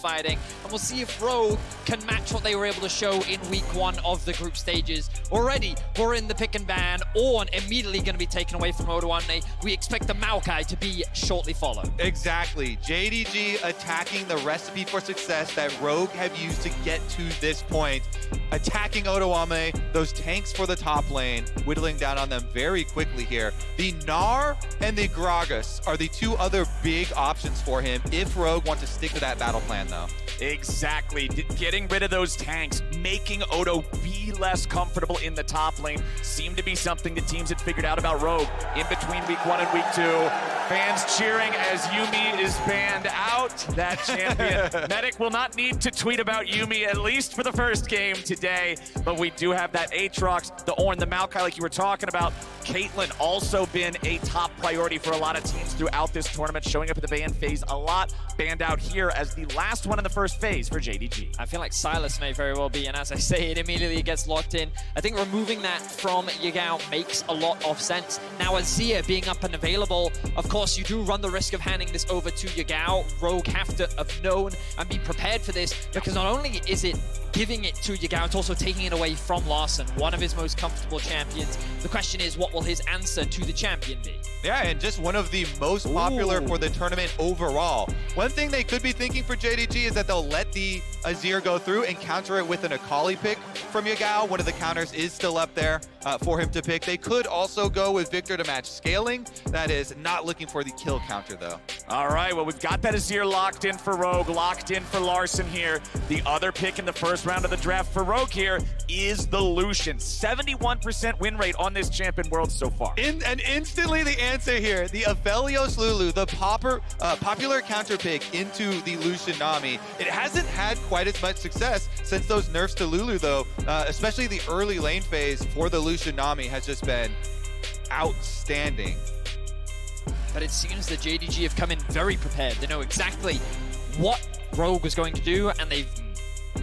fighting, and we'll see if Rogue can match what they were able to show in week 1 of the group stages. Already, we're in the pick and ban. Ornn immediately going to be taken away from Odoamne. We expect the Maokai to be shortly followed. Exactly. JDG attacking the recipe for success that Rogue have used to get to this point. Attacking Odoamne, those tanks for the top lane, whittling down on them very quickly here. The Gnar and the Gragas are the two other big options for him if Rogue wants to stick to that battle plan, though. Exactly. Getting rid of those tanks, making Odo be less comfortable in the top lane, seemed to be something the teams had figured out about Rogue in between week 1 and week 2. Fans cheering as Yuumi is banned out. That champion. Medic will not need to tweet about Yuumi, at least for the first game today. But we do have that Aatrox, the Ornn, the Maokai, like you were talking about. Caitlyn also been a top priority for a lot of teams throughout this tournament, showing up at the ban phase a lot. Banned out here as the last one in the first phase for JDG. I feel like Silas may very well be, and as I say, it immediately gets locked in. I think removing that from Yagao makes a lot of sense. Now, Azir being up and available, of course, you do run the risk of handing this over to Yagao. Rogue have to have known and be prepared for this, because not only is it giving it to Yagao, it's also taking it away from Larssen, one of his most comfortable champions. The question is, what will his answer to the champion be? Yeah, and just one of the most popular for the tournament overall. One thing they could be thinking for JDG is that they'll let the Azir go through and counter it with an Akali pick from Yagao. One of the counters is still up there for him to pick. They could also go with Victor to match scaling. That is not looking for the kill counter, though. All right, well, we've got that Azir locked in for Rogue, locked in for Larssen here. The other pick in the first round of the draft for Rogue here is the Lucian. 71% win rate on this champion world so far. And instantly the answer here, the Aphelios Lulu, the popular counter pick into the Lucian Nami. It hasn't had quite as much success since those nerfs to Lulu, though, especially the early lane phase for the Lucian Nami has just been outstanding. But it seems that JDG have come in very prepared. They know exactly what Rogue was going to do, and they've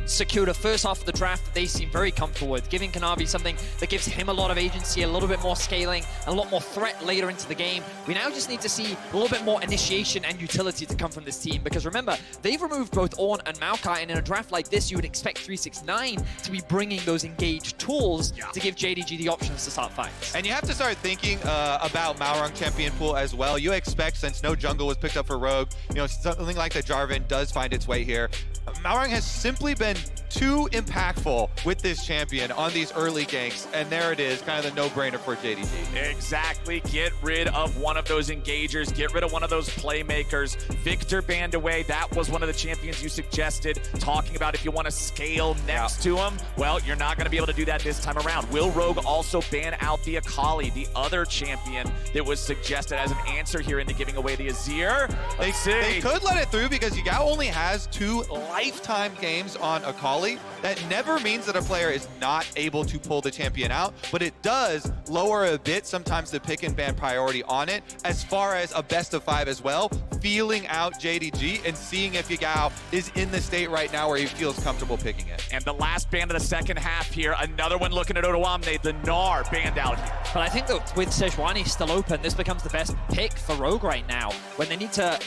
secured a first half of the draft that they seem very comfortable with, giving Kanavi something that gives him a lot of agency, a little bit more scaling, and a lot more threat later into the game. We now just need to see a little bit more initiation and utility to come from this team, because remember, they've removed both Ornn and Maokai, and in a draft like this, you would expect 369 to be bringing those engaged tools to give JDG the options to start fights. And you have to start thinking about Malrung champion pool as well. You expect, since no jungle was picked up for Rogue, you know, something like the Jarvan does find its way here. Malrung has simply been too impactful with this champion on these early ganks, and there it is, kind of the no-brainer for JDG. Exactly. Get rid of one of those engagers, get rid of one of those playmakers. Victor banned away. That was one of the champions you suggested, talking about if you want to scale next to him. Well, you're not going to be able to do that this time around. Will Rogue also ban out the Akali, the other champion that was suggested as an answer here into giving away the Azir? They could let it through because Yagao only has 2 lifetime games on Akali. That never means that a player is not able to pull the champion out, but it does lower a bit sometimes the pick and ban priority on it, as far as a best of 5 as well, feeling out JDG and seeing if Yagao is in the state right now where he feels comfortable picking it. And the last ban of the second half here, another one looking at Odoamne, the Gnar banned out here. But I think that with Sejuani still open, this becomes the best pick for Rogue right now. When they need to,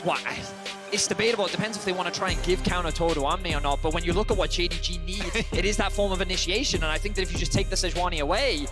it's debatable. It depends if they want to try and give counter to Odoamne or not. But when you look at what JDG needs, it is that form of initiation. And I think that if you just take the Sejuani away,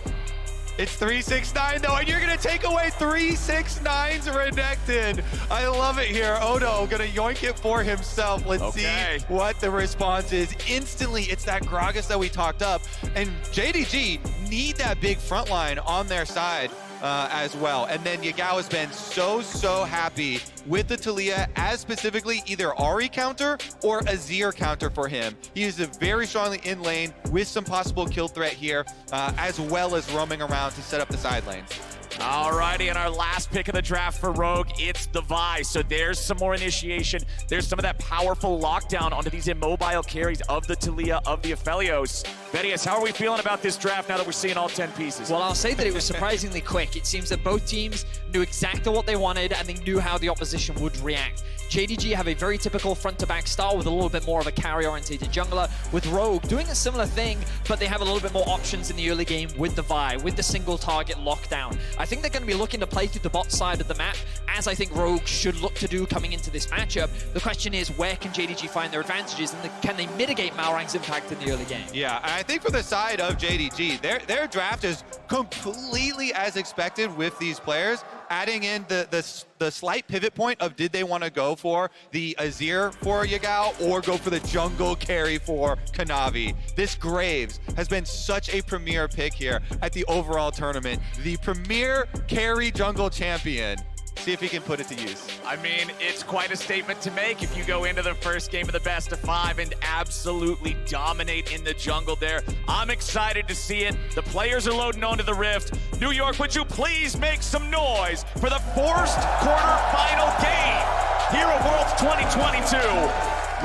it's 369 though, and you're gonna take away 369's Renekton. I love it here. Odo gonna yoink it for himself. Let's see what the response is. Instantly, it's that Gragas that we talked up, and JDG need that big front line on their side as well. And then Yagao has been so happy with the Taliyah, as specifically either Ahri counter or Azir counter for him. He is very strongly in lane with some possible kill threat here, as well as roaming around to set up the side lanes. Alrighty, and our last pick of the draft for Rogue, it's the Vi. So there's some more initiation. There's some of that powerful lockdown onto these immobile carries of the Taliyah, of the Aphelios. Vedius, how are we feeling about this draft now that we're seeing all 10 pieces? Well, I'll say that it was surprisingly quick. It seems that both teams knew exactly what they wanted, and they knew how the opposition would react. JDG have a very typical front-to-back style with a little bit more of a carry-orientated jungler, with Rogue doing a similar thing, but they have a little bit more options in the early game with the Vi, with the single target lockdown. I think they're going to be looking to play through the bot side of the map as I think Rogue should look to do coming into this matchup. The question is, where can JDG find their advantages, and can they mitigate Malrang's impact in the early game? Yeah, and I think for the side of JDG, their draft is completely as expected with these players, adding in the slight pivot point of did they want to go for the Azir for Yagao or go for the jungle carry for Kanavi. This Graves has been such a premier pick here at the overall tournament. The premier carry jungle champion. See if he can put it to use. I mean, it's quite a statement to make if you go into the first game of the best of 5 and absolutely dominate in the jungle there. I'm excited to see it. The players are loading onto the Rift. New York, would you please make some noise for the first quarterfinal game here at Worlds 2022?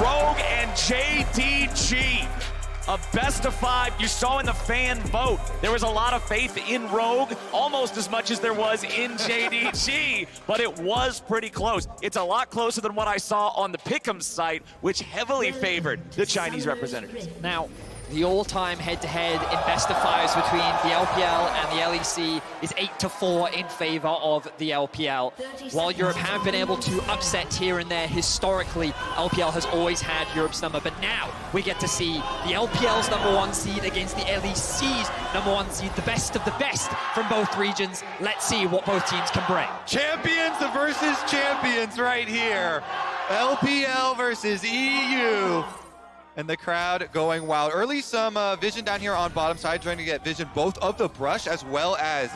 Rogue and JDG. A best of 5 you saw in the fan vote. There was a lot of faith in Rogue, almost as much as there was in JDG, but it was pretty close. It's a lot closer than what I saw on the Pick'em site, which heavily favored the Chinese representatives. Now, the all-time head-to-head in best of 5s between the LPL and the LEC is 8-4 in favor of the LPL. While Europe have been able to upset here and there historically, LPL has always had Europe's number, but now we get to see the LPL's #1 seed against the LEC's #1 seed, the best of the best from both regions. Let's see what both teams can bring. Champions versus champions right here. LPL versus EU. And the crowd going wild. Early some vision down here on bottom side, trying to get vision both of the brush as well as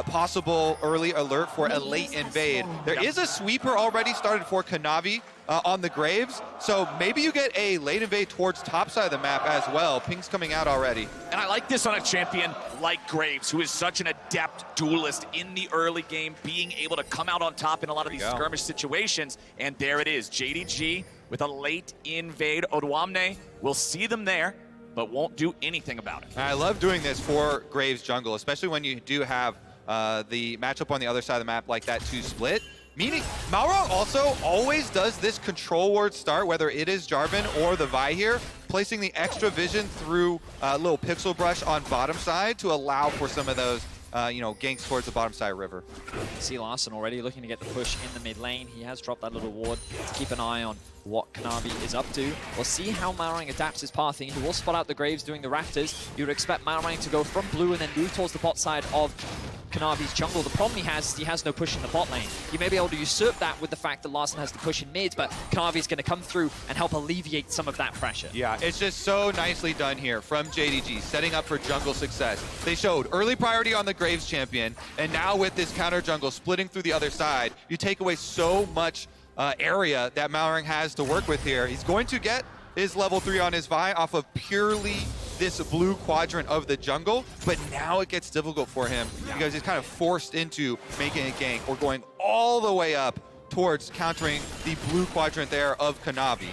possible early alert for a late invade. There is a sweeper already started for Kanavi on the Graves, so maybe you get a late invade towards top side of the map as well. Ping's coming out already. And I like this on a champion like Graves, who is such an adept duelist in the early game, being able to come out on top in a lot of these skirmish situations. And there it is, JDG with a late invade. Odoamne will see them there, but won't do anything about it. I love doing this for Graves jungle, especially when you do have the matchup on the other side of the map like that 2 split. Meaning, Malrang also always does this control ward start, whether it is Jarvan or the Vi here, placing the extra vision through a little pixel brush on bottom side to allow for some of those ganks towards the bottom side river. See Larson already looking to get the push in the mid lane. He has dropped that little ward to keep an eye on what Kanavi is up to. We'll see how Malrang adapts his pathing. He will spot out the Graves doing the Raptors. You would expect Malrang to go from blue and then move towards the bot side of Kanavi's jungle. The problem he has no push in the bot lane. He may be able to usurp that with the fact that Larson has the push in mids, but Kanavi's going to come through and help alleviate some of that pressure. Yeah, it's just so nicely done here from JDG, setting up for jungle success. They showed early priority on the Graves champion, and now with this counter jungle splitting through the other side, you take away so much area that Malrang has to work with here. He's going to get his level 3 on his Vi off of purely this blue quadrant of the jungle, but now it gets difficult for him because he's kind of forced into making a gank or going all the way up towards countering the blue quadrant there of Kanavi.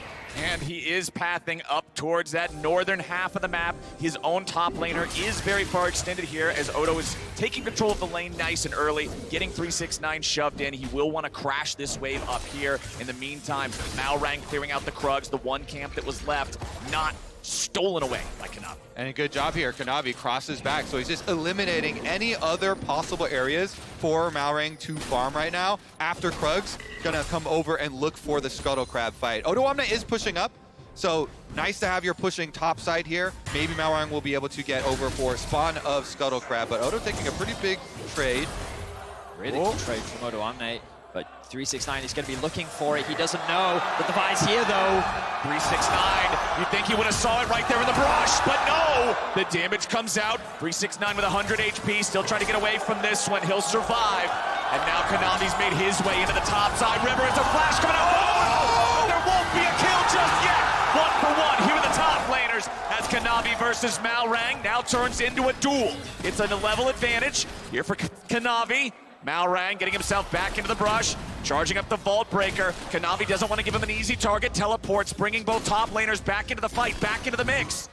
And he is pathing up towards that northern half of the map. His own top laner is very far extended here as Odo is taking control of the lane nice and early, getting 369 shoved in. He will want to crash this wave up here. In the meantime, Malrang clearing out the Krugs, the one camp that was left, not stolen away by Kanavi. And a good job here. Kanavi crosses back, so he's just eliminating any other possible areas for Malrang to farm right now. After Krugs, gonna come over and look for the Scuttle Crab fight. Odoamne is pushing up, so nice to have your pushing top side here. Maybe Malrang will be able to get over for spawn of Scuttle Crab, but Odo taking a pretty big trade. Really good trade from Odoamne. But 369 is going to be looking for it. He doesn't know that the Vi's here, though. 369, you'd think he would have saw it right there in the brush, but no! The damage comes out. 369 with 100 HP, still trying to get away from this one. He'll survive. And now Kanavi's made his way into the top side. River is a flash coming out. Oh! There won't be a kill just yet. 1 for 1 here are the top laners as Kanavi versus Malrang now turns into a duel. It's a level advantage here for Kanavi. Malrang getting himself back into the brush, charging up the Vault Breaker. Kanavi doesn't want to give him an easy target. Teleports, bringing both top laners back into the fight, back into the mix.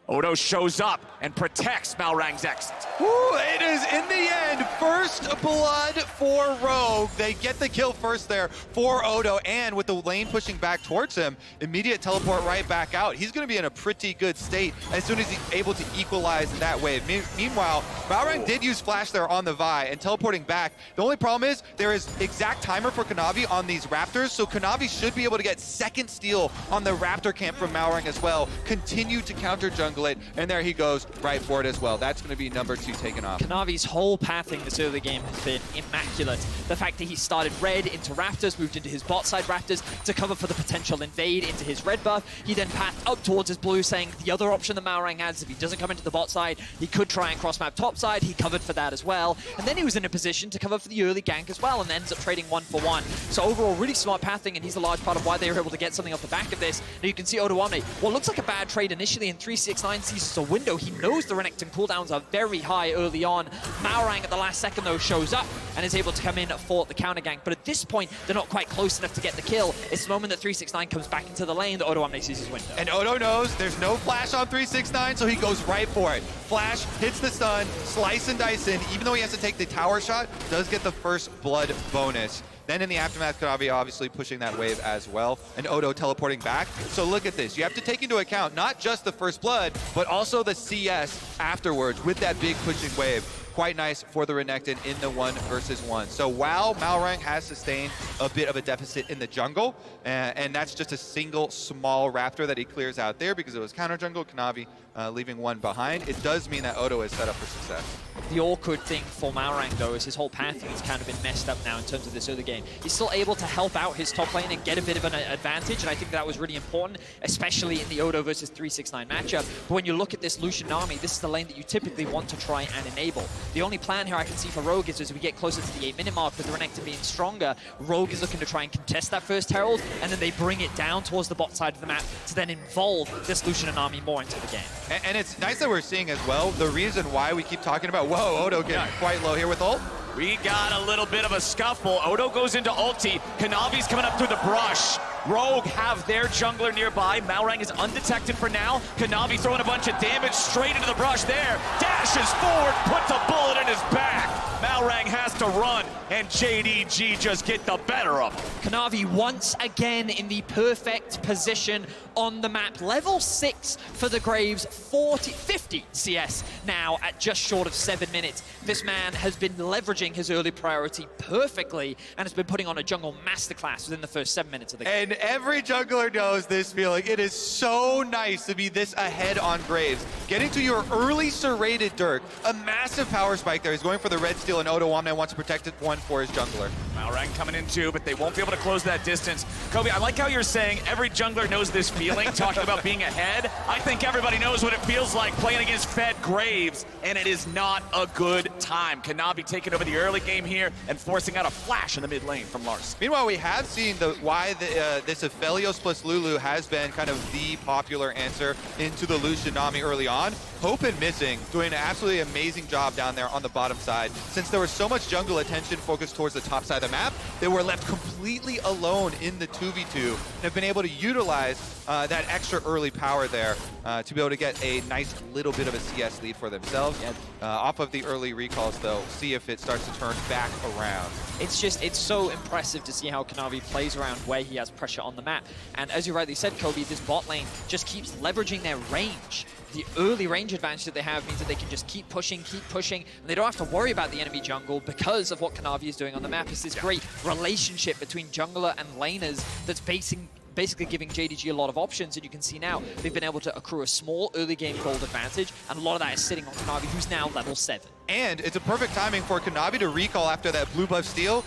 Odo shows up and protects Malrang's exit. Ooh, it is, in the end, first blood for Rogue. They get the kill first there for Odo, and with the lane pushing back towards him, immediate teleport right back out. He's going to be in a pretty good state as soon as he's able to equalize that wave. Meanwhile, Malrang did use Flash there on the Vi, and teleporting back. The only problem is there is exact timer for Kanavi on these Raptors, so Kanavi should be able to get second steal on the Raptor camp from Malrang as well. Continue to counter jungle it, and there he goes right for it as well. That's going to be number 2 taken off. Kanavi's whole pathing this early game has been immaculate. The fact that he started red into Raptors, moved into his bot side Raptors to cover for the potential invade into his red buff. He then pathed up towards his blue, saying the other option that Malrang has, if he doesn't come into the bot side, he could try and cross map top side. He covered for that as well. And then he was in a position to cover for the early gank as well, and ends up trading 1-for-1. So overall, really smart pathing, and he's a large part of why they were able to get something off the back of this. Now you can see Odo Omni, what looks like a bad trade initially, in 369 sees a window. He knows the Renekton cooldowns are very high early on. Malrang at the last second though shows up and is able to come in for the counter gank. But at this point, they're not quite close enough to get the kill. It's the moment that 369 comes back into the lane that Odo Omni sees his window. And Odo knows there's no flash on 369, so he goes right for it. Flash hits the stun, slice and dice in. Even though he has to take the tower shot, does get the first blood bonus. Then in the aftermath, Kanavi obviously pushing that wave as well, and Odo teleporting back. So look at this. You have to take into account not just the first blood, but also the CS afterwards with that big pushing wave. Quite nice for the Renekton in the 1-versus-1. So while Malrang has sustained a bit of a deficit in the jungle, and that's just a single small Raptor that he clears out there because it was counter jungle, Kanavi leaving one behind, it does mean that Odo is set up for success. The awkward thing for Malrang, though, is his whole pathing has kind of been messed up now in terms of this early game. He's still able to help out his top lane and get a bit of an advantage, and I think that was really important, especially in the Odo versus 369 matchup. But when you look at this Lucian army, this is the lane that you typically want to try and enable. The only plan here I can see for Rogue is as we get closer to the 8-minute mark with the Renekton being stronger, Rogue is looking to try and contest that first Herald, and then they bring it down towards the bot side of the map to then involve this Lucian army more into the game. And it's nice that we're seeing as well the reason why we keep talking about, whoa, Odo getting quite low here with ult. We got a little bit of a scuffle. Odo goes into ulti. Kanavi's coming up through the brush. Rogue have their jungler nearby. Malrang is undetected for now. Kanavi throwing a bunch of damage straight into the brush there. Dashes forward, puts a bullet in his back. Malrang has to run, and JDG just get the better of him. Kanavi once again in the perfect position on the map. Level 6 for the Graves, 50 CS now at just short of 7 minutes. This man has been leveraging his early priority perfectly and has been putting on a jungle masterclass within the first 7 minutes of the game. And every jungler knows this feeling. It is so nice to be this ahead on Graves. Getting to your early serrated Dirk, a massive power spike there. He's going for the red steal, and Odo Omni wants to protect it one for his jungler. Malrang coming in too, but they won't be able to close that distance. Kobe, I like how you're saying every jungler knows this feeling, talking about being ahead. I think everybody knows what it feels like playing against fed Graves, and it is not a good time. Kanavi taking over the early game here and forcing out a flash in the mid lane from Lars. Meanwhile, we have seen why this Aphelios plus Lulu has been kind of the popular answer into the Lucian Nami early on. Hope and Missing doing an absolutely amazing job down there on the bottom side. Since there was so much jungle attention focused towards the top side of the map, they were left completely alone in the 2v2 and have been able to utilize that extra early power there to be able to get a nice little bit of a CS lead for themselves. Off of the early recalls, though, see if it starts to turn back around. It's so impressive to see how Kanavi plays around where he has pressure on the map. And as you rightly said, Kobe, this bot lane just keeps leveraging their range. The early range advantage that they have means that they can just keep pushing, and they don't have to worry about the enemy jungle because of what Kanavi is doing on the map. It's this great relationship between jungler and laners that's basically giving JDG a lot of options, and you can see now they've been able to accrue a small early game gold advantage, and a lot of that is sitting on Kanavi, who's now level 7. And it's a perfect timing for Kanavi to recall after that blue buff steal.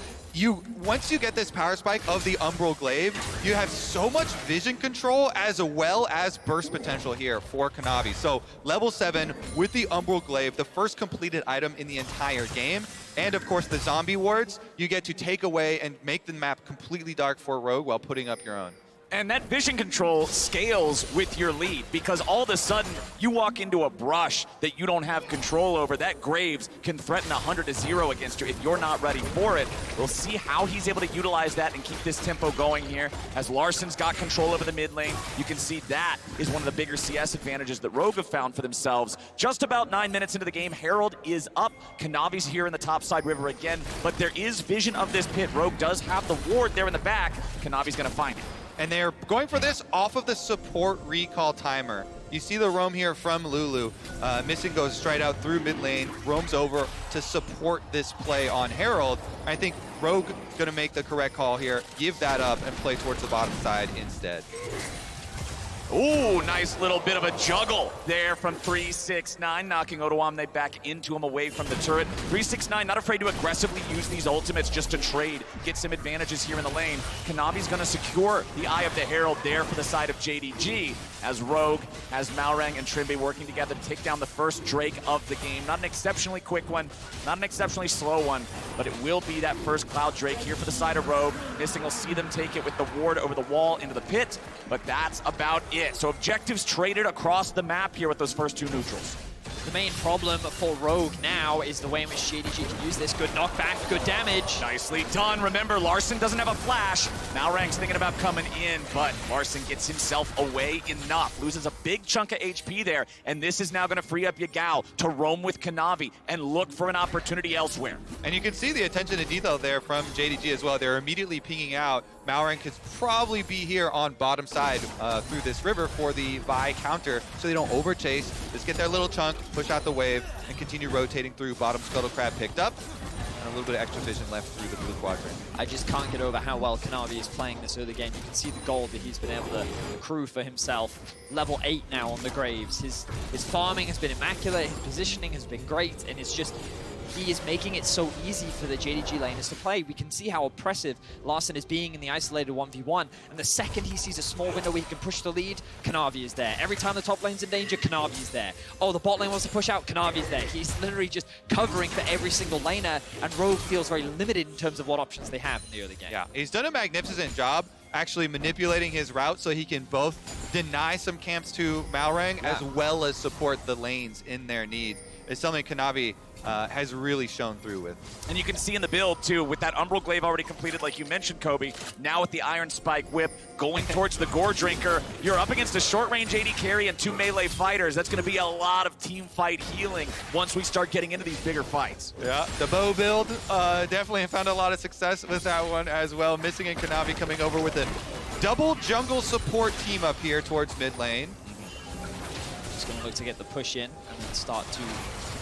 Once you get this power spike of the Umbral Glaive, you have so much vision control as well as burst potential here for Kanavi. So level 7 with the Umbral Glaive, the first completed item in the entire game. And of course the zombie wards, you get to take away and make the map completely dark for Rogue while putting up your own. And that vision control scales with your lead because all of a sudden you walk into a brush that you don't have control over. That Graves can threaten 100-0 against you if you're not ready for it. We'll see how he's able to utilize that and keep this tempo going here. As Larsson's got control over the mid lane, you can see that is one of the bigger CS advantages that Rogue have found for themselves. Just about 9 minutes into the game, Herald is up. Kanavi's here in the top side river again, but there is vision of this pit. Rogue does have the ward there in the back. Kanavi's gonna find it. And they're going for this off of the support recall timer. You see the roam here from Lulu. Missing goes straight out through mid lane, roams over to support this play on Herald. I think Rogue gonna make the correct call here, give that up and play towards the bottom side instead. Ooh, nice little bit of a juggle there from 369, knocking Odoamne back into him away from the turret. 369 not afraid to aggressively use these ultimates just to trade, get some advantages here in the lane. Kanavi's gonna secure the Eye of the Herald there for the side of JDG, as Rogue has Malrang and Trimby working together to take down the first Drake of the game. Not an exceptionally quick one, not an exceptionally slow one, but it will be that first Cloud Drake here for the side of Rogue. Missing will see them take it with the ward over the wall into the pit, but that's about it. So objectives traded across the map here with those first two neutrals. The main problem for Rogue now is the way in which JDG can use this. Good knockback, good damage. Nicely done. Remember, Larsson doesn't have a flash. Malrang's thinking about coming in, but Larsson gets himself away enough. Loses a big chunk of HP there, and this is now going to free up Yagao to roam with Kanavi and look for an opportunity elsewhere. And you can see the attention to detail there from JDG as well. They're immediately pinging out. Malrang could probably be here on bottom side through this river for the Vi counter, so they don't overchase. Just get their little chunk, push out the wave, and continue rotating through. Bottom Scuttle Crab picked up, and a little bit of extra vision left through the blue quadrant. I just can't get over how well Kanavi is playing this early game. You can see the gold that he's been able to accrue for himself. Level 8 now on the Graves. His farming has been immaculate, his positioning has been great, and it's just, he is making it so easy for the JDG laners to play. We can see how oppressive Larsson is being in the isolated 1v1, and the second he sees a small window where he can push the lead, Kanavi is there. Every time the top lane's in danger, Kanavi is there. Oh, the bot lane wants to push out, Kanavi is there. He's literally just covering for every single laner, and Rogue feels very limited in terms of what options they have in the early game. Yeah, he's done a magnificent job actually manipulating his route so he can both deny some camps to Malrang as well as support the lanes in their needs. It's something Kanavi has really shown through with. And you can see in the build, too, with that Umbral Glaive already completed, like you mentioned, Kobe, now with the Iron Spike Whip going towards the Gore Drinker, you're up against a short-range AD carry and two melee fighters. That's going to be a lot of team fight healing once we start getting into these bigger fights. Yeah, the bow build definitely found a lot of success with that one as well. Missing and Kanavi coming over with a double jungle support team up here towards mid lane. Just going to look to get the push in and then start to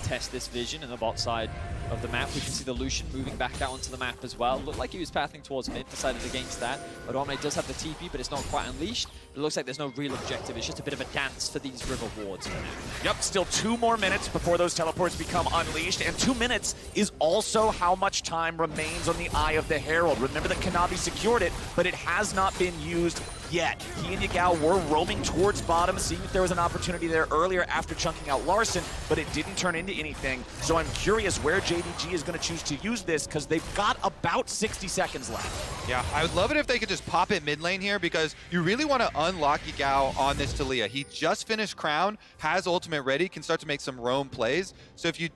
test this vision in the bot side of the map. We can see the Lucian moving back out onto the map as well. Looked like he was pathing towards mid, decided against that. But Omne does have the TP, but it's not quite unleashed. It looks like there's no real objective. It's just a bit of a dance for these river wards for now. Yep, still 2 more minutes before those teleports become unleashed, and 2 minutes is also how much time remains on the Eye of the Herald. Remember that Kanavi secured it, but it has not been used yet. He and Yagao were roaming towards bottom, seeing if there was an opportunity there earlier after chunking out Larsson, but it didn't turn into anything. So I'm curious where JDG is going to choose to use this, because they've got about 60 seconds left. Yeah, I would love it if they could just pop it mid lane here, because you really want to unlock Yagao on this Taliyah. He just finished Crown, has ultimate ready, can start to make some roam plays. So if you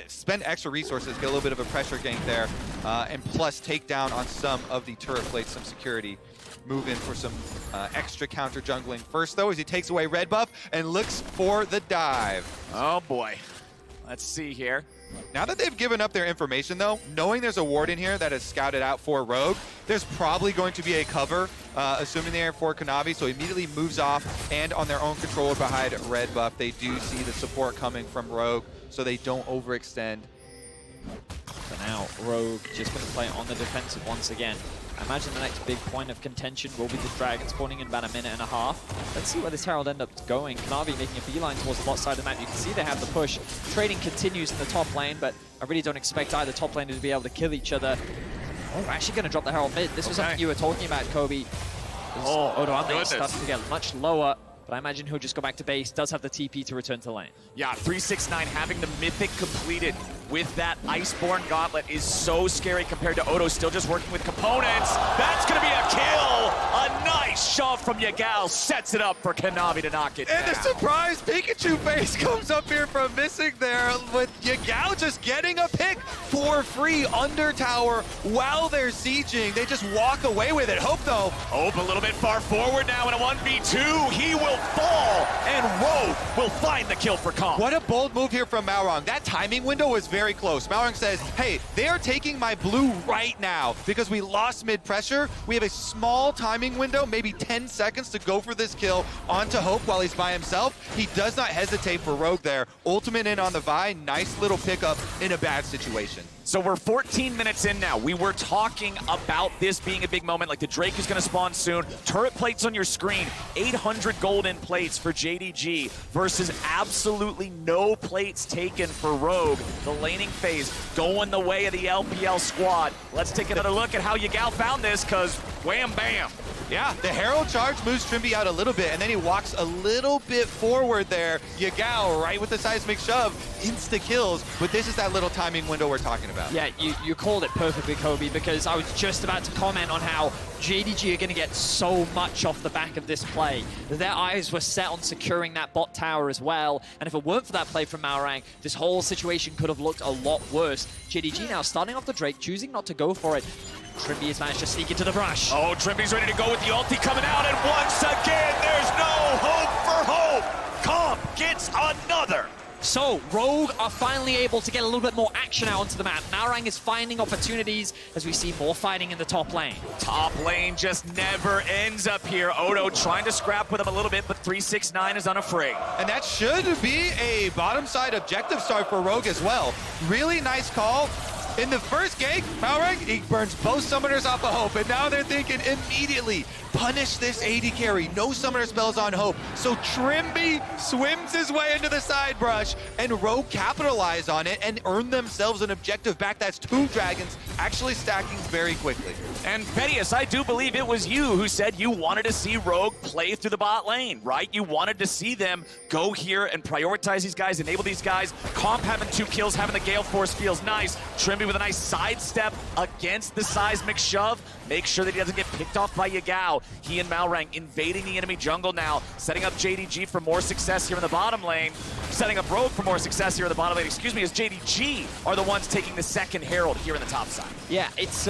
spend extra resources, get a little bit of a pressure gank there, and plus take down on some of the turret plates, some security. Move in for some extra counter jungling first, though, as he takes away red buff and looks for the dive. Oh boy. Let's see here. Now that they've given up their information, though, knowing there's a ward in here that is scouted out for Rogue, there's probably going to be a cover, assuming they are for Kanavi, so immediately moves off, and on their own controller behind red buff, they do see the support coming from Rogue, so they don't overextend. For now, Rogue just going to play on the defensive once again. I imagine the next big point of contention will be the dragon spawning in about a minute and a half. Let's see where this Herald ends up going. Kanavi making a beeline towards the bot side of the map. You can see they have the push. Trading continues in the top lane, but I really don't expect either top laner to be able to kill each other. Oh, we're actually going to drop the Herald mid. This was something you were talking about, Kobe. Odoamne starting to get much lower. But I imagine he'll just go back to base, does have the TP to return to lane. Yeah, 369 having the Mythic completed with that Iceborne Gauntlet is so scary compared to Odo still just working with components. That's going to be a kill! A Nice shove from Yagao, sets it up for Kanavi to knock it And down. the surprise Pikachu face comes up here from missing there with Yagao just getting a pick for free under tower while they're sieging. They just walk away with it. Hope though. Hope a little bit far forward now in a 1v2. He will fall, and Rogue will find the kill for Comp. What a bold move here from Malrang. That timing window was very close. Malrang says, hey, they're taking my blue right now because we lost mid-pressure. We have a small timing window, maybe 10 seconds to go for this kill onto Hope while he's by himself. He does not hesitate for Rogue there. Ultimate in on the Vi. Nice little pickup in a bad situation. So we're 14 minutes in now. We were talking about this being a big moment, like the Drake is going to spawn soon. Turret plates on your screen, 800 golden plates for JDG versus absolutely no plates taken for Rogue. The laning phase going the way of the LPL squad. Let's take another look at how Yagao found this, because wham bam. Yeah, the Herald charge moves Trimby out a little bit, and then he walks a little bit forward there. Yagao, right with the seismic shove, insta-kills, but this is that little timing window we're talking about. Yeah, you called it perfectly, Kobe, because I was just about to comment on how JDG are going to get so much off the back of this play. Their eyes were set on securing that bot tower as well, and if it weren't for that play from Malrang, this whole situation could have looked a lot worse. JDG now starting off the Drake, choosing not to go for it. Trimby has managed to sneak into the brush. Oh, Trimby's ready to go with the ulti coming out, and once again, there's no hope for Hope. Comp gets another. So, Rogue are finally able to get a little bit more action out onto the map. Malrang is finding opportunities as we see more fighting in the top lane. Top lane just never ends up here. Odo trying to scrap with him a little bit, but 369 is unafraid. And that should be a bottom side objective start for Rogue as well. Really nice call. In the first gank, Malrang, he burns both summoners off of Hope, and now they're thinking immediately, punish this AD carry. No summoner spells on Hope. So Trimby swims his way into the side brush, and Rogue capitalize on it and earn themselves an objective back. That's 2 dragons actually stacking very quickly. And Pedius, I do believe it was you who said you wanted to see Rogue play through the bot lane, right? You wanted to see them go here and prioritize these guys, enable these guys. Comp having 2 kills, having the Gale Force feels nice. Trimby with a nice sidestep against the seismic shove. Make sure that he doesn't get picked off by Yagao. He and Malrang invading the enemy jungle now, setting up JDG for more success here in the bottom lane, setting up Rogue for more success here in the bottom lane, as JDG are the ones taking the second Herald here in the top side. Yeah, it's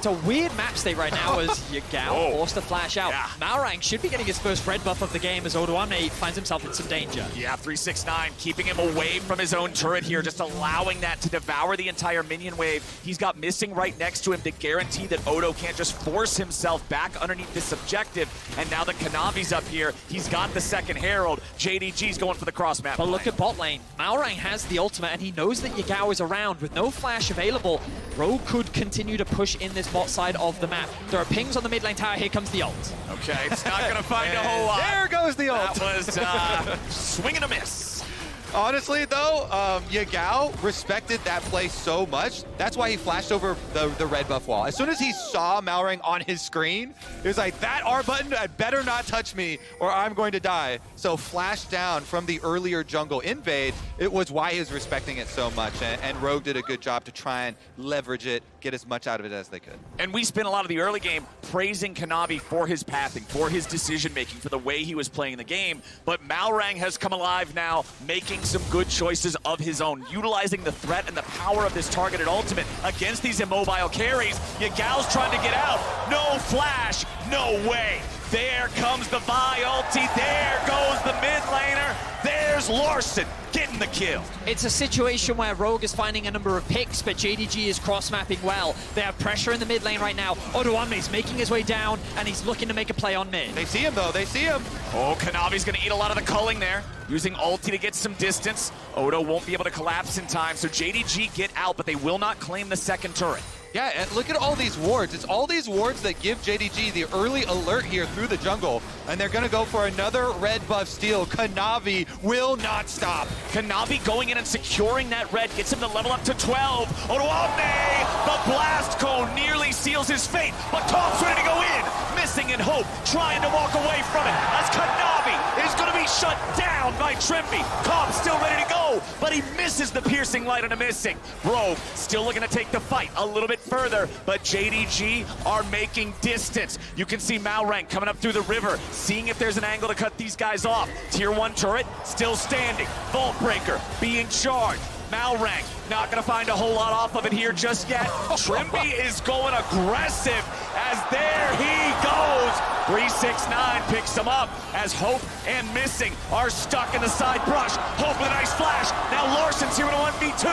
a weird map state right now as Yagao forced to flash out. Yeah. Malrang should be getting his first red buff of the game as Odoamne finds himself in some danger. Yeah, 369 keeping him away from his own turret here, just allowing that to devour the entire minion wave. He's got missing right next to him to guarantee that Odo can't just force himself back underneath this objective. And now that Kanavi's up here, he's got the second Herald. JDG's going for the cross map. But look at bot lane. Malrang has the ultimate and he knows that Yagao is around. With no flash available, Rogue could continue to push in this bot side of the map. There are pings on the mid lane tower. Here comes the ult. Okay, it's not going to find a whole lot. There goes the ult. That was swing and a miss. Honestly, though, Yagao respected that play so much. That's why he flashed over the red buff wall. As soon as he saw Malrang on his screen, he was like, that R button, I'd better not touch me or I'm going to die. So flash down from the earlier jungle invade, it was why he was respecting it so much. And Rogue did a good job to try and leverage it, get as much out of it as they could. And we spent a lot of the early game praising Kanavi for his pathing, for his decision-making, for the way he was playing the game. But Malrang has come alive now, making some good choices of his own, utilizing the threat and the power of this targeted ultimate against these immobile carries. Yagao's trying to get out. No flash, no way. There comes the Vi ulti. There goes the mid laner. There's Larson getting the kill. It's a situation where Rogue is finding a number of picks, but JDG is cross-mapping well. They have pressure in the mid lane right now. Odoamne is making his way down, and he's looking to make a play on mid. They see him, though. They see him. Oh, Kanavi's going to eat a lot of the culling there, using ulti to get some distance. Odo won't be able to collapse in time, so JDG get out, but they will not claim the second turret. Yeah, and look at all these wards. It's all these wards that give JDG the early alert here through the jungle. And they're going to go for another red buff steal. Kanavi will not stop. Kanavi going in and securing that red gets him to level up to 12. Odoamne, the blast cone nearly seals his fate, but Tom's ready to go in. Missing in hope, trying to walk away from it as Kanavi is going to be shut down by Trimby. Cobb still ready to go, but he misses the piercing light on a missing. Rogue still looking to take the fight a little bit further, but JDG are making distance. You can see Malrank coming up through the river, seeing if there's an angle to cut these guys off. Tier 1 turret still standing. Vault Breaker being charged. Malrank not gonna find a whole lot off of it here just yet. Trimby is going aggressive as there he goes. 369 picks him up as Hope and Missing are stuck in the side brush. Hope with a nice flash. Now Larson's here in a 1v2.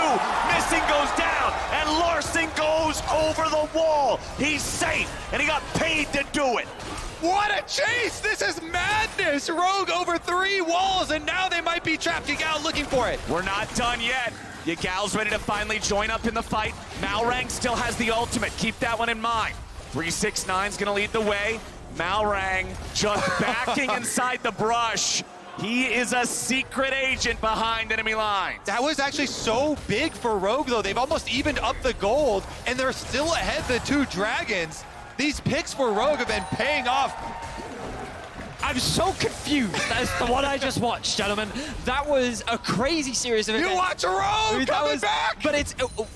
Missing goes down and Larson goes over the wall. He's safe and he got paid to do it. What a chase! This is madness! Rogue over 3 walls, and now they might be trapped. Yagal looking for it. We're not done yet. Yagal's ready to finally join up in the fight. Malrang still has the ultimate. Keep that one in mind. 369's gonna lead the way. Malrang just backing inside the brush. He is a secret agent behind enemy lines. That was actually so big for Rogue, though. They've almost evened up the gold, and they're still ahead the 2 dragons. These picks for Rogue have been paying off. I'm so confused as to what I just watched, gentlemen. That was a crazy series of events. You watch Rogue coming back! But it's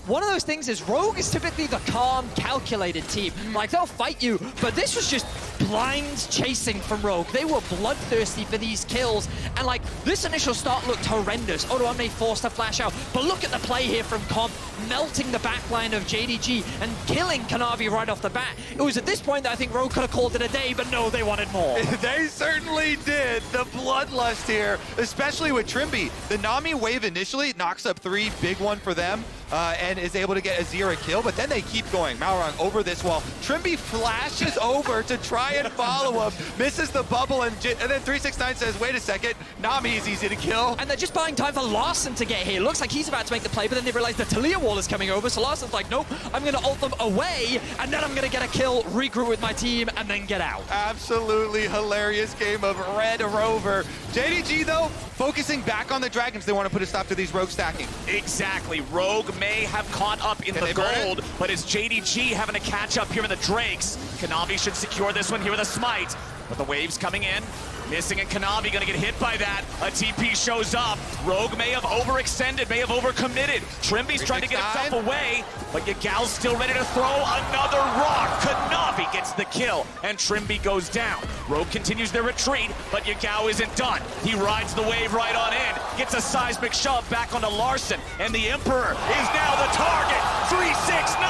one of those things is Rogue is typically the calm, calculated team. Like, they'll fight you, but this was just blind chasing from Rogue. They were bloodthirsty for these kills, and like, this initial start looked horrendous. Odoamne forced to flash out, but look at the play here from Comp, melting the backline of JDG and killing Kanavi right off the bat. It was at this point that I think Rogue could have called it a day, but no, they wanted more. They certainly did. The bloodlust here, especially with Trimby. The Nami wave initially knocks up 3, big one for them, and is able to get a 0 kill, but then they keep going. Malrang over this wall. Trimby flashes over to try and follow him, misses the bubble, and then 369 says, wait a second, Nami is easy to kill. And they're just buying time for Larson to get here. Looks like he's about to make the play, but then they realize the Talia wall is coming over, so Larson's like, nope, I'm going to ult them away, and then I'm going to get a kill, regroup with my team, and then get out. Absolutely hilarious game of Red Rover. JDG, though, focusing back on the Dragons. They want to put a stop to these Rogue stacking. Exactly. Rogue may have caught up in the gold, but it's JDG having to catch up here in the Drakes. Kanavi should secure this one here with a smite, but the wave's coming in. Missing and Kanavi gonna get hit by that. A TP shows up. Rogue may have overextended, may have overcommitted. Trimby's trying to get himself away, but Yagal's still ready to throw another rock. Kanavi gets the kill, and Trimby goes down. Rogue continues their retreat, but Yagal isn't done. He rides the wave right on in, gets a seismic shove back onto Larson, and the Emperor is now the target. 369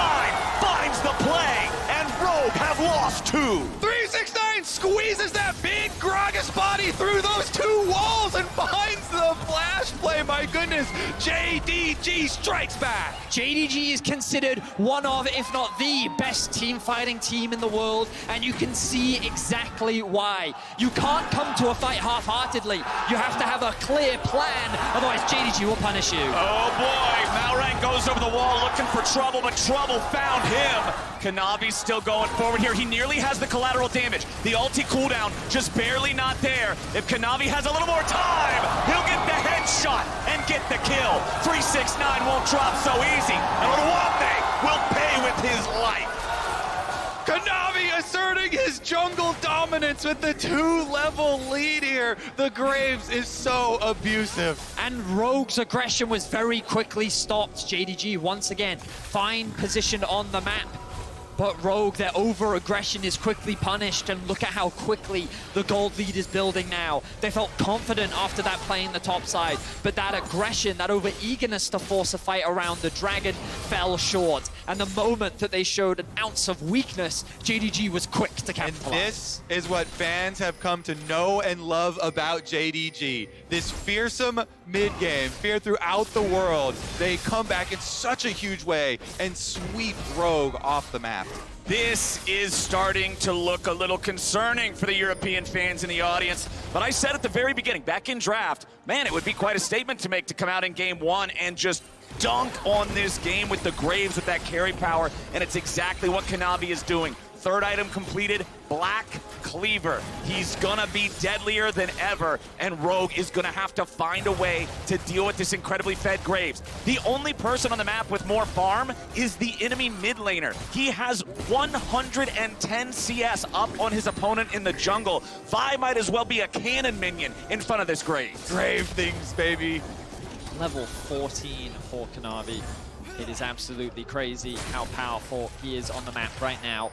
finds the play, and Rogue have lost 2. 369 squeezes that big Gragas body through those 2 walls and finds the flash play. My goodness, JDG strikes back. JDG is considered one of, if not the best team fighting team in the world, and you can see exactly why. You can't come to a fight half-heartedly. You have to have a clear plan, otherwise JDG will punish you. Oh boy, Malrang goes over the wall looking for trouble, but trouble found him. Kanavi's still going forward here. He nearly has the collateral damage. The ulti cooldown just barely not there. If Kanavi has a little more time, he'll get the headshot and get the kill. 369 won't drop so easy, and Odoamne will pay with his life. Kanavi asserting his jungle dominance with the 2-level lead here. The Graves is so abusive. And Rogue's aggression was very quickly stopped. JDG once again fine position on the map. But Rogue, their over-aggression is quickly punished, and look at how quickly the gold lead is building now. They felt confident after that play in the top side, but that aggression, that over-eagerness to force a fight around the Dragon fell short. And the moment that they showed an ounce of weakness, JDG was quick to capitalize. And this is what fans have come to know and love about JDG. This fearsome mid-game, fear throughout the world. They come back in such a huge way and sweep Rogue off the map. This is starting to look a little concerning for the European fans in the audience. But I said at the very beginning, back in draft, man, it would be quite a statement to make to come out in game 1 and just dunk on this game with the Graves with that carry power. And it's exactly what Kanavi is doing. third item completed, Black Cleaver. He's gonna be deadlier than ever, and Rogue is gonna have to find a way to deal with this incredibly fed Graves. The only person on the map with more farm is the enemy mid laner. He has 110 CS up on his opponent in the jungle. Vi might as well be a cannon minion in front of this Graves. Grave things, baby. Level 14 for Kanavi. It is absolutely crazy how powerful he is on the map right now.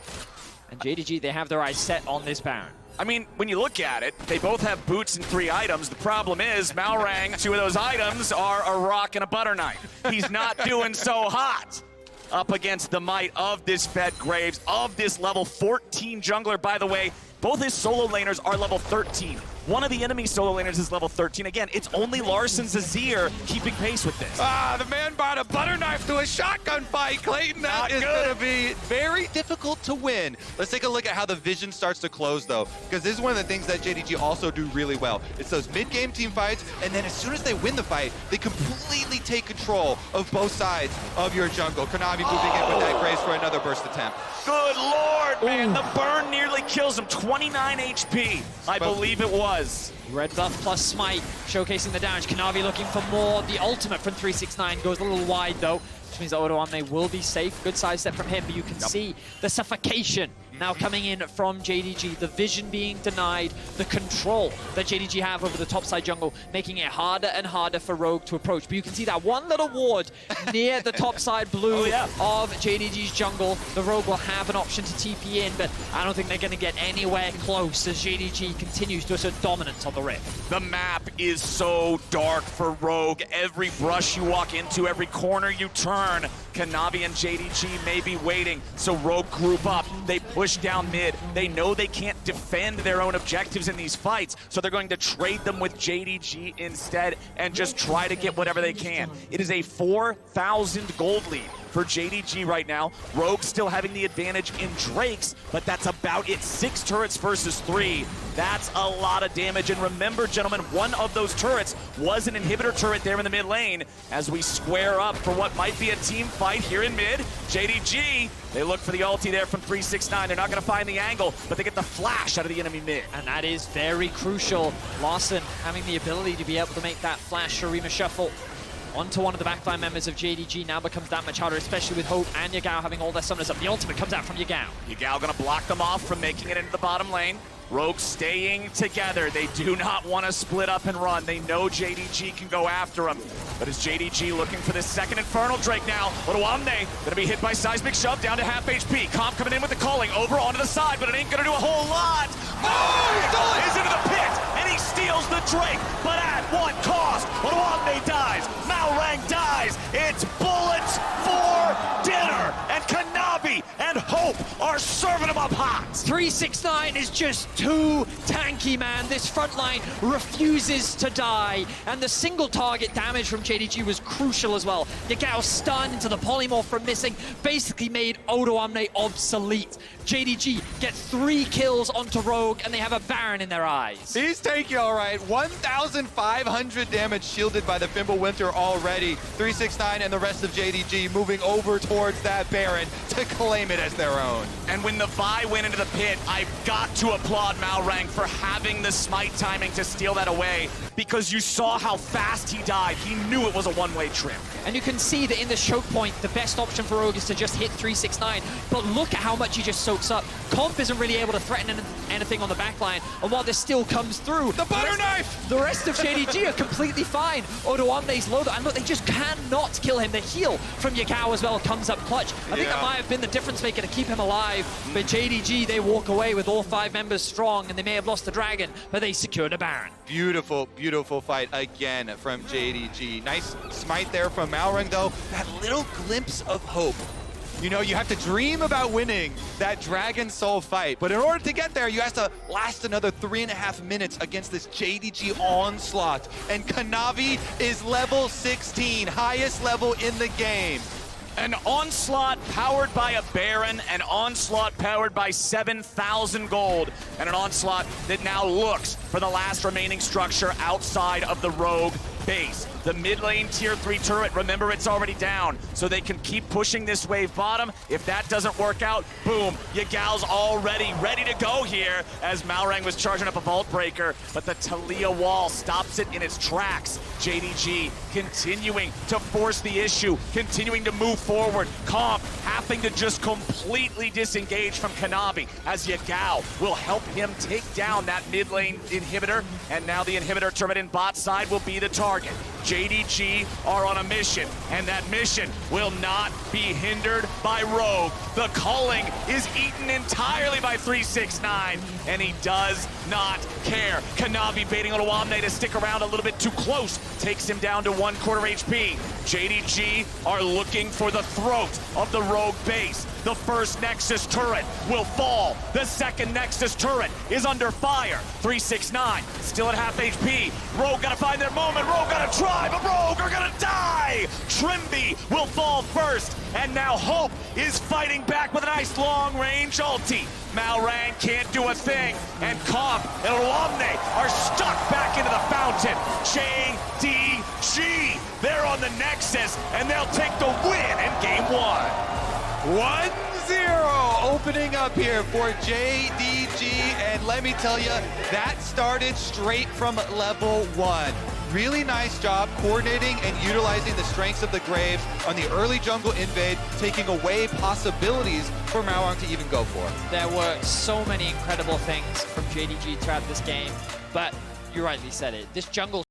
And JDG, they have their eyes set on this Baron. I mean, when you look at it, they both have boots and 3 items. The problem is, Malrang, 2 of those items are a rock and a butter knife. He's not doing so hot up against the might of this fed Graves, of this level 14 jungler. By the way, both his solo laners are level 13. One of the enemy solo laners is level 13. Again, it's only Larsen's Azir keeping pace with this. Ah, the man brought a butter knife to a shotgun fight, Clayton. That is going to be very difficult to win. Let's take a look at how the vision starts to close, though, because this is one of the things that JDG also do really well. It's those mid-game team fights, and then as soon as they win the fight, they completely take control of both sides of your jungle. Kanavi moving in with that Grace for another burst attempt. Good lord, man. The burn nearly kills him. 29 HP, I believe it was. Red buff plus smite, showcasing the damage. Kanavi looking for more. The ultimate from 369 goes a little wide though, which means that Odoamne will be safe. Good side step from him, but you can see the suffocation now coming in from JDG. The vision being denied, the control that JDG have over the topside jungle, making it harder and harder for Rogue to approach. But you can see that one little ward near the topside blue of JDG's jungle. The Rogue will have an option to TP in, but I don't think they're going to get anywhere close as JDG continues to assert dominance on the Rift. The map is so dark for Rogue. Every brush you walk into, every corner you turn, Kanavi and JDG may be waiting. So Rogue group up. They push down mid. They know they can't defend their own objectives in these fights, so they're going to trade them with JDG instead and just try to get whatever they can. It is a 4,000 gold lead for JDG right now. Rogue still having the advantage in Drakes, but that's about it. 6 turrets versus 3. That's a lot of damage. And remember, gentlemen, one of those turrets was an inhibitor turret there in the mid lane. As we square up for what might be a team fight here in mid, JDG, they look for the ulti there from 369. They're not going to find the angle, but they get the flash out of the enemy mid. And that is very crucial. Larsen having the ability to be able to make that flash Shurima shuffle onto one of the backline members of JDG now becomes that much harder, especially with Hope and Yagao having all their summoners up. The ultimate comes out from Yagao. Yagao gonna block them off from making it into the bottom lane. Rogue staying together. They do not want to split up and run. They know JDG can go after them. But is JDG looking for this second Infernal Drake now? Odoamne gonna be hit by Seismic Shove down to half HP. Comp coming in with the calling over onto the side, but it ain't gonna do a whole lot. Oh, he's into the pit, and he steals the Drake, but at what cost? Odoamne dies, Malrang dies. It's bullets for dinner, and Kanavi and Hope are serving him up hot. 369 is just too tanky, man. This front line refuses to die, and the single target damage from JDG was crucial as well. Yagao stunned into the polymorph from missing, basically made Odoamne obsolete. JDG get 3 kills onto Rogue, and they have a Baron in their eyes. He's taking all right. 1,500 damage shielded by the Fimbulwinter already. 369 and the rest of JDG moving over towards that Baron to claim it as their own. And when the Vi went into the pit, I've got to applaud Malrang for having the smite timing to steal that away, because you saw how fast he died. He knew it was a one-way trip. And you can see that in the choke point, the best option for Rogue is to just hit 369. But look at how much he just soaks up. Comp isn't really able to threaten anything on the backline. And while this still comes through, The butter knife! the rest of JDG are completely fine. Odoamne's low, and look, they just cannot kill him. The heal from Yagao as well comes up clutch. I think that might have been the difference maker to keep him alive. But JDG, they walk away with all 5 members strong, and they may have lost the dragon, but they secured a Baron. Beautiful, beautiful fight again from JDG. Nice smite there from Malrang, though. That little glimpse of hope. You know, you have to dream about winning that Dragon Soul fight, but in order to get there, you have to last another 3.5 minutes against this JDG onslaught. And Kanavi is level 16, highest level in the game. An onslaught powered by a Baron, an onslaught powered by 7,000 gold, and an onslaught that now looks for the last remaining structure outside of the Rogue base. The mid lane tier 3 turret, remember it's already down, so they can keep pushing this wave bottom. If that doesn't work out, boom, Yagal's already ready to go here as Malrang was charging up a vault breaker, but the Talia wall stops it in its tracks. JDG continuing to force the issue, continuing to move forward. Comp having to just completely disengage from Kanavi as Yagal will help him take down that mid lane inhibitor, and now the inhibitor turret in bot side will be the target. JDG are on a mission, and that mission will not be hindered by Rogue. The culling is eaten entirely by 369, and he does not care. Kanavi baiting on Owamne to stick around a little bit too close, takes him down to 1/4 HP. JDG are looking for the throat of the Rogue base. The first Nexus turret will fall. The second Nexus turret is under fire. 369 still at half HP. Rogue gotta find their moment. Rogue gotta try, but Rogue are gonna die. Trimby will fall first, and now Hope is fighting back with a nice long-range ulti. Malrang can't do a thing, and Comp and Owamne are stuck back into the fountain. JDG, they're on the Nexus, and they'll take the win in game 1. 1-0 opening up here for JDG, and let me tell you, that started straight from level 1. Really nice job coordinating and utilizing the strengths of the Graves on the early jungle invade, taking away possibilities for Malrang to even go for. There were so many incredible things from JDG throughout this game, but you rightly said it. This jungle